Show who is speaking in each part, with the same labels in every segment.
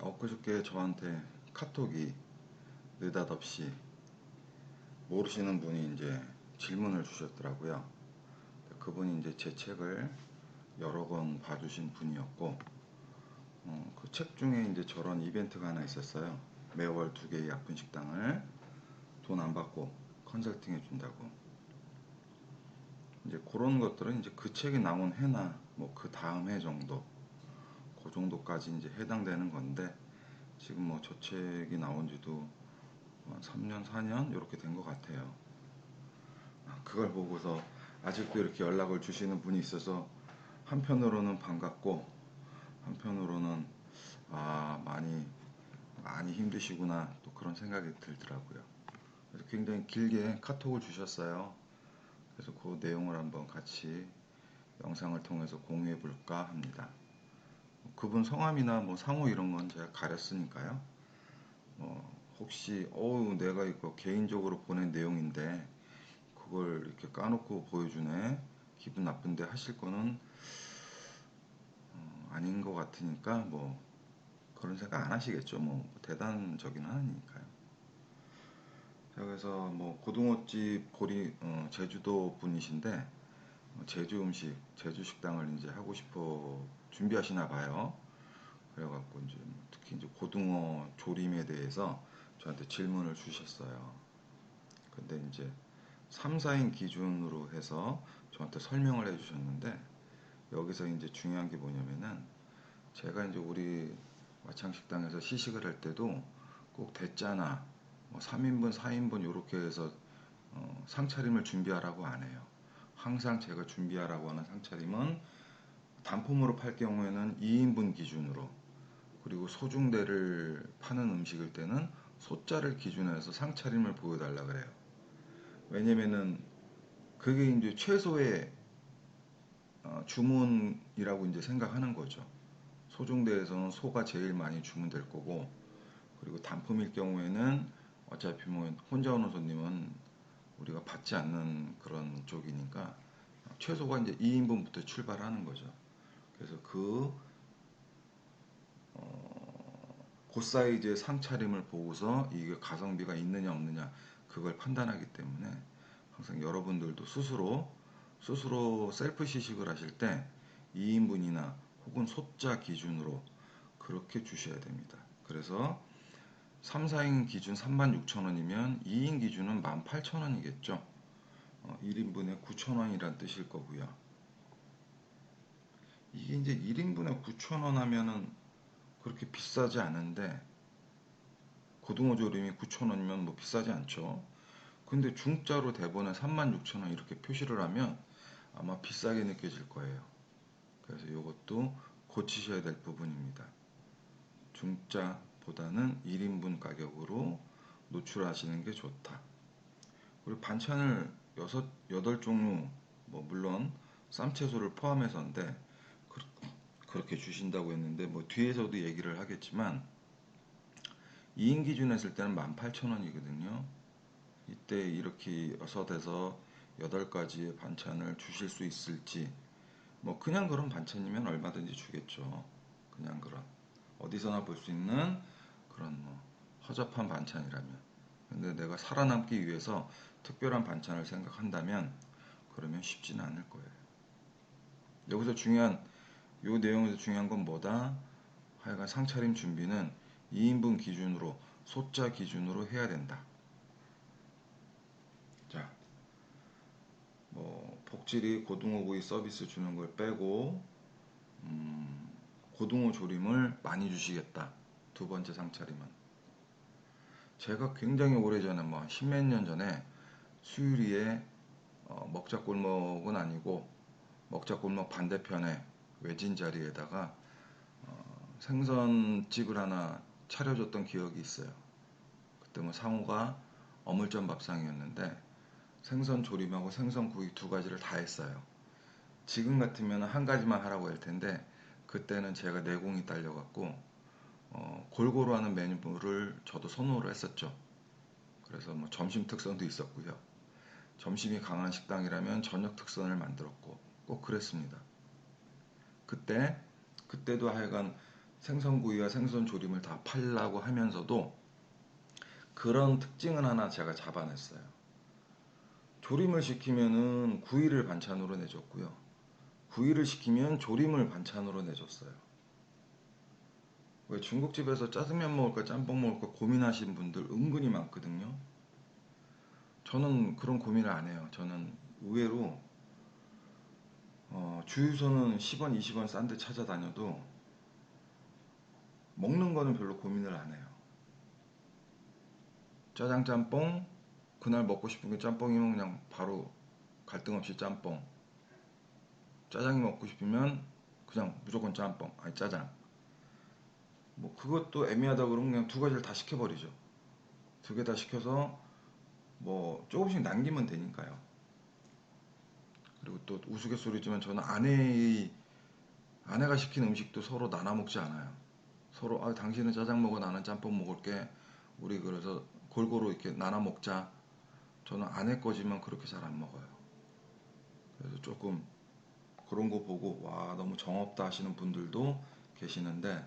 Speaker 1: 엊그저께 저한테 카톡이 느닷없이 모르시는 분이 이제 질문을 주셨더라고요. 그분이 이제 제 책을 여러 권 봐주신 분이었고, 그 책 중에 이제 저런 이벤트가 하나 있었어요. 매월 2개의 약분 식당을 돈 안 받고 컨설팅 해준다고. 이제 그런 것들은 이제 그 책이 나온 해나 뭐 그 다음 해 정도, 그 정도까지 이제 해당되는 건데, 지금 뭐 저 책이 나온 지도 3년, 4년 이렇게 된 것 같아요. 그걸 보고서 아직도 이렇게 연락을 주시는 분이 있어서 한편으로는 반갑고 한편으로는 많이 많이 힘드시구나 또 그런 생각이 들더라고요. 그래서 굉장히 길게 카톡을 주셨어요. 그래서 그 내용을 한번 같이 영상을 통해서 공유해 볼까 합니다. 그분 성함이나 뭐 상호 이런 건 제가 가렸으니까요. 혹시 내가 이거 개인적으로 보낸 내용인데 그걸 이렇게 까놓고 보여주네, 기분 나쁜데 하실 거는 아닌 것 같으니까 뭐 그런 생각 안 하시겠죠. 뭐 대단적인 하나니까요. 그래서 뭐 고등어집 제주도 분이신데 제주 음식, 제주 식당을 이제 하고 싶어 준비하시나 봐요. 그래갖고 이제 특히 이제 고등어 조림에 대해서 저한테 질문을 주셨어요. 근데 이제 3, 4인 기준으로 해서 저한테 설명을 해주셨는데, 여기서 이제 중요한 게 뭐냐면은 제가 이제 우리 마창식당에서 시식을 할 때도 꼭 대짜나 뭐 3인분, 4인분 이렇게 해서 상차림을 준비하라고 안 해요. 항상 제가 준비하라고 하는 상차림은 단품으로 팔 경우에는 2인분 기준으로, 그리고 소중대를 파는 음식일 때는 소자를 기준으로 해서 상차림을 보여달라 그래요. 왜냐면은 그게 이제 최소의 주문이라고 이제 생각하는 거죠. 소중대에서는 소가 제일 많이 주문될 거고, 그리고 단품일 경우에는 어차피 뭐 혼자 오는 손님은 우리가 받지 않는 그런 쪽이니까 최소가 이제 2인분부터 출발하는 거죠. 그래서 그 사이즈의 상차림을 보고서 이게 가성비가 있느냐 없느냐 그걸 판단하기 때문에 항상 여러분들도 스스로 셀프 시식을 하실 때 2인분이나 혹은 소자 기준으로 그렇게 주셔야 됩니다. 그래서 3, 4인 기준 36,000원이면 2인 기준은 18,000원이겠죠. 1인분에 9,000원이란 뜻일 거고요. 이게 이제 1인분에 9,000원 하면은 그렇게 비싸지 않은데, 고등어 조림이 9,000원이면 뭐 비싸지 않죠. 근데 중짜로 대본에 36,000원 이렇게 표시를 하면 아마 비싸게 느껴질 거예요. 그래서 이것도 고치셔야 될 부분입니다. 중짜보다는 1인분 가격으로 노출하시는 게 좋다. 그리고 반찬을 8종류, 뭐 물론 쌈채소를 포함해서인데 그렇게 주신다고 했는데, 뭐 뒤에서도 얘기를 하겠지만 2인 기준 했을 때는 18,000원이거든요. 이때 이렇게 6에서 8가지의 반찬을 주실 수 있을지, 뭐 그냥 그런 반찬이면 얼마든지 주겠죠. 그냥 그런 어디서나 볼 수 있는 그런 뭐 허접한 반찬이라면. 근데 내가 살아남기 위해서 특별한 반찬을 생각한다면 그러면 쉽지는 않을 거예요. 여기서 요 내용에서 중요한 건 뭐다? 하여간 상차림 준비는 2인분 기준으로, 소자 기준으로 해야 된다. 자, 뭐 복질이 고등어구이 서비스 주는 걸 빼고 고등어 조림을 많이 주시겠다. 두 번째 상차림은 제가 굉장히 오래전에 뭐 십몇 년 전에 수유리에 먹자골목은 아니고 먹자골목 반대편에 외진 자리에다가 생선집을 하나 차려줬던 기억이 있어요. 그때 뭐 상호가 어물전 밥상이었는데 생선 조림하고 생선 구이 2가지를 다 했어요. 지금 같으면 한 가지만 하라고 할 텐데 그때는 제가 내공이 딸려갖고 골고루 하는 메뉴를 저도 선호를 했었죠. 그래서 뭐 점심 특선도 있었고요. 점심이 강한 식당이라면 저녁 특선을 만들었고 꼭 그랬습니다. 그때도 하여간 생선구이와 생선조림을 다 팔라고 하면서도 그런 특징은 하나 제가 잡아냈어요. 조림을 시키면은 구이를 반찬으로 내줬고요. 구이를 시키면 조림을 반찬으로 내줬어요. 왜 중국집에서 짜장면 먹을까 짬뽕 먹을까 고민하시는 분들 은근히 많거든요. 저는 그런 고민을 안 해요. 저는 의외로 주유소는 10원, 20원 싼 데 찾아다녀도 먹는 거는 별로 고민을 안 해요. 짜장 짬뽕 그날 먹고 싶은 게 짬뽕이면 그냥 바로 갈등 없이 짬뽕. 짜장이 먹고 싶으면 그냥 무조건 짬뽕, 아니 짜장. 뭐 그것도 애매하다 그러면 그냥 두 가지를 다 시켜버리죠. 두 개 다 시켜서 뭐 조금씩 남기면 되니까요. 그리고 또 우스갯소리지만 저는 아내가 시킨 음식도 서로 나눠 먹지 않아요. 서로 당신은 짜장 먹어 나는 짬뽕 먹을게. 우리 그래서 골고루 이렇게 나눠 먹자. 저는 아내 거지만 그렇게 잘 안 먹어요. 그래서 조금 그런 거 보고 와 너무 정없다 하시는 분들도 계시는데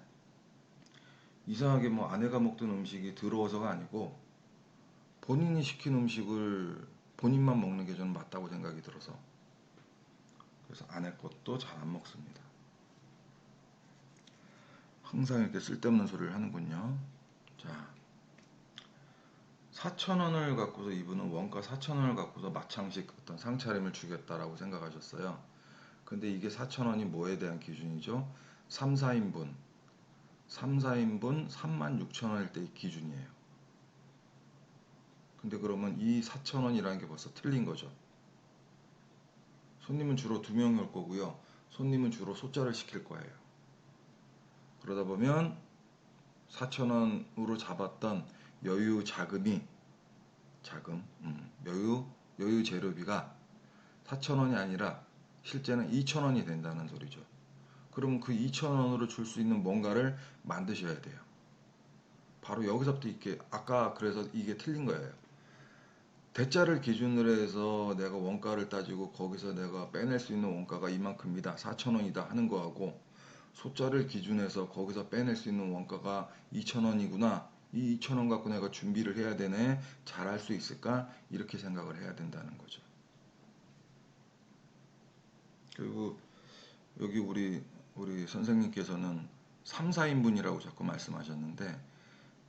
Speaker 1: 이상하게 뭐 아내가 먹던 음식이 더러워서가 아니고 본인이 시킨 음식을 본인만 먹는 게 저는 맞다고 생각이 들어서 그래서 아내 것도 잘 안 먹습니다. 항상 이렇게 쓸데없는 소리를 하는군요. 자, 4,000원을 갖고서 이분은 원가 4,000원을 갖고서 마창식 어떤 상차림을 주겠다라고 생각하셨어요. 근데 이게 4,000원이 뭐에 대한 기준이죠? 3, 4인분 36,000원일 때 기준이에요. 근데 그러면 이 4,000원이라는 게 벌써 틀린 거죠. 손님은 주로 2명이 올 거고요. 손님은 주로 소짜를 시킬 거예요. 그러다 보면 4,000원으로 잡았던 여유 여유 재료비가 4,000원이 아니라 실제는 2,000원이 된다는 소리죠. 그럼 그 2,000원으로 줄 수 있는 뭔가를 만드셔야 돼요. 바로 여기서부터 이렇게 아까 그래서 이게 틀린 거예요. 대짜를 기준으로 해서 내가 원가를 따지고 거기서 내가 빼낼 수 있는 원가가 이만큼이다 4,000원이다 하는 거하고 소짜를 기준해서 거기서 빼낼 수 있는 원가가 2,000원이구나 이 2,000원 갖고 내가 준비를 해야 되네 잘할 수 있을까 이렇게 생각을 해야 된다는 거죠. 그리고 여기 우리 선생님께서는 3, 4인분이라고 자꾸 말씀하셨는데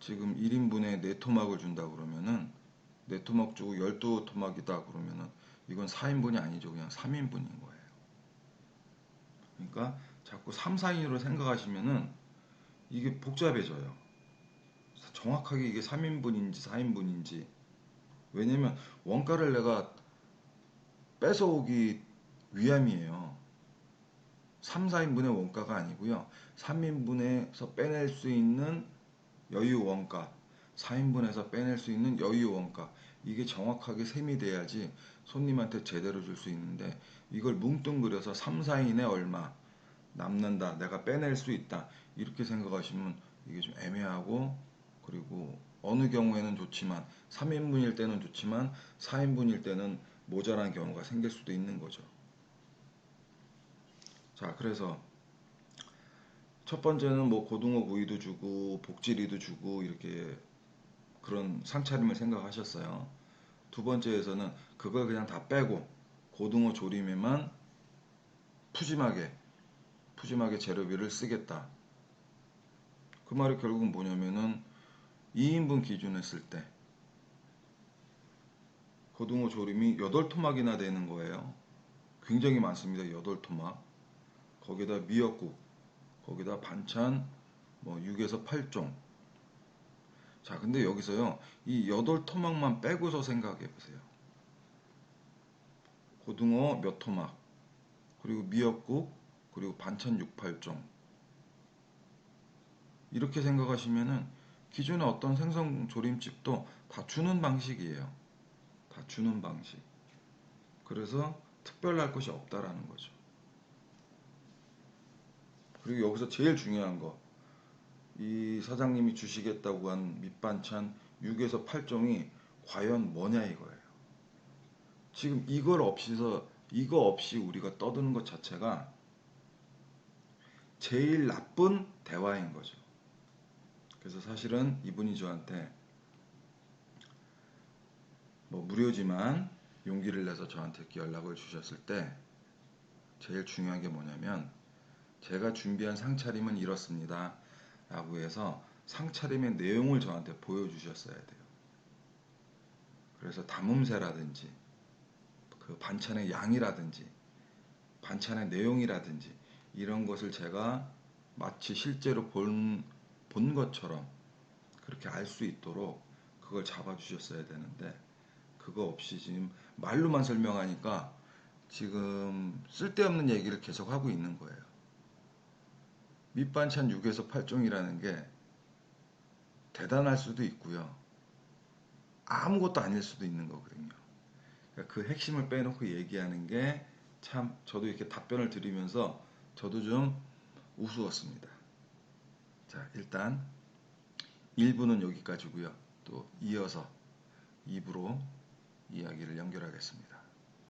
Speaker 1: 지금 1인분에 4토막을 준다 그러면은 4토막 주고 12토막이다 그러면은 이건 4인분이 아니죠. 그냥 3인분인 거예요. 그러니까 자꾸 3, 4인으로 생각하시면은 이게 복잡해져요. 정확하게 이게 3인분인지 4인분인지 왜냐면 원가를 내가 뺏어오기 위함이에요. 3, 4인분의 원가가 아니고요. 3인분에서 빼낼 수 있는 여유 원가, 4인분에서 빼낼 수 있는 여유 원가 이게 정확하게 셈이 돼야지 손님한테 제대로 줄 수 있는데 이걸 뭉뚱그려서 3, 4인에 얼마 남는다, 내가 빼낼 수 있다 이렇게 생각하시면 이게 좀 애매하고 그리고 어느 경우에는 좋지만 3인분일 때는 좋지만 4인분일 때는 모자란 경우가 생길 수도 있는 거죠. 자, 그래서 첫 번째는 뭐 고등어 구이도 주고 복지리도 주고 이렇게 그런 상차림을 생각하셨어요. 두 번째에서는 그걸 그냥 다 빼고 고등어 조림에만 푸짐하게 재료비를 쓰겠다. 그 말이 결국은 뭐냐면은 2인분 기준 했을 때 고등어 조림이 8토막이나 되는 거예요. 굉장히 많습니다. 8토막. 거기다 미역국, 거기다 반찬 뭐 6에서 8종. 자, 근데 여기서요. 이 8토막만 빼고서 생각해 보세요. 고등어 몇 토막, 그리고 미역국, 그리고 반찬 6, 8종. 이렇게 생각하시면은 기존의 어떤 생선 조림집도 다 주는 방식이에요. 다 주는 방식. 그래서 특별할 것이 없다라는 거죠. 그리고 여기서 제일 중요한 거. 이 사장님이 주시겠다고 한 밑반찬 6에서 8종이 과연 뭐냐 이거예요. 지금 이거 없이 우리가 떠드는 것 자체가 제일 나쁜 대화인 거죠. 그래서 사실은 이분이 저한테 뭐 무료지만 용기를 내서 저한테 이렇게 연락을 주셨을 때 제일 중요한 게 뭐냐면, 제가 준비한 상차림은 이렇습니다 라고 해서 상차림의 내용을 저한테 보여주셨어야 돼요. 그래서 담음새라든지 그 반찬의 양이라든지 반찬의 내용이라든지 이런 것을 제가 마치 실제로 본 것처럼 그렇게 알 수 있도록 그걸 잡아주셨어야 되는데, 그거 없이 지금 말로만 설명하니까 지금 쓸데없는 얘기를 계속 하고 있는 거예요. 밑반찬 6에서 8종이라는 게 대단할 수도 있고요, 아무것도 아닐 수도 있는 거거든요. 그러니까 그 핵심을 빼놓고 얘기하는 게 참, 저도 이렇게 답변을 드리면서 저도 좀 우스웠습니다. 자, 일단 1부는 여기까지고요. 또 이어서 2부로 이야기를 연결하겠습니다.